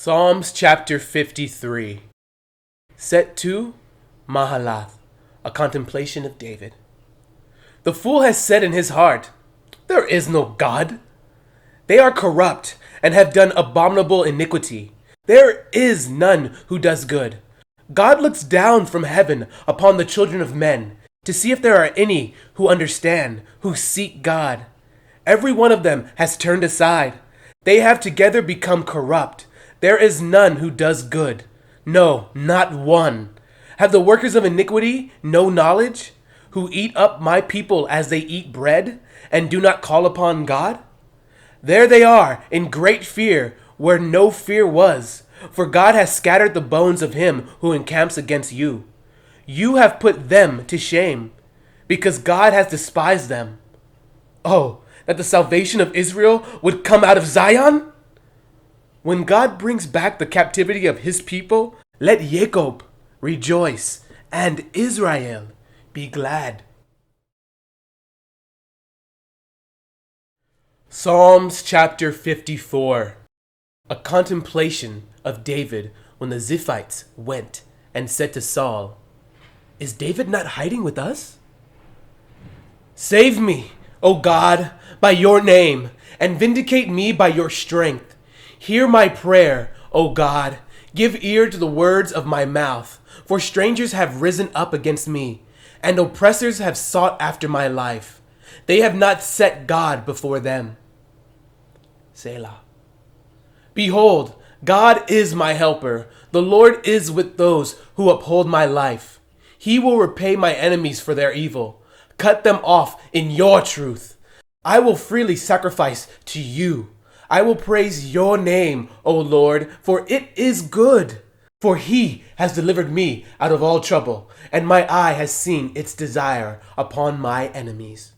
Psalms chapter 53. Set to Mahalath, a contemplation of David. The fool has said in his heart, "There is no God." They are corrupt and have done abominable iniquity. There is none who does good. God looks down from heaven upon the children of men to see if there are any who understand, who seek God. Every one of them has turned aside. They have together become corrupt. There is none who does good. No, not one. Have the workers of iniquity no knowledge, who eat up my people as they eat bread, and do not call upon God? There they are, in great fear, where no fear was, for God has scattered the bones of him who encamps against you. You have put them to shame, because God has despised them. Oh, that the salvation of Israel would come out of Zion! When God brings back the captivity of his people, let Jacob rejoice and Israel be glad. Psalms chapter 54. A contemplation of David when the Ziphites went and said to Saul, "Is David not hiding with us?" Save me, O God, by your name, and vindicate me by your strength. Hear my prayer, O God. Give ear to the words of my mouth. For strangers have risen up against me, and oppressors have sought after my life. They have not set God before them. Selah. Behold, God is my helper. The Lord is with those who uphold my life. He will repay my enemies for their evil. Cut them off in your truth. I will freely sacrifice to you. I will praise your name, O Lord, for it is good. For he has delivered me out of all trouble, and my eye has seen its desire upon my enemies.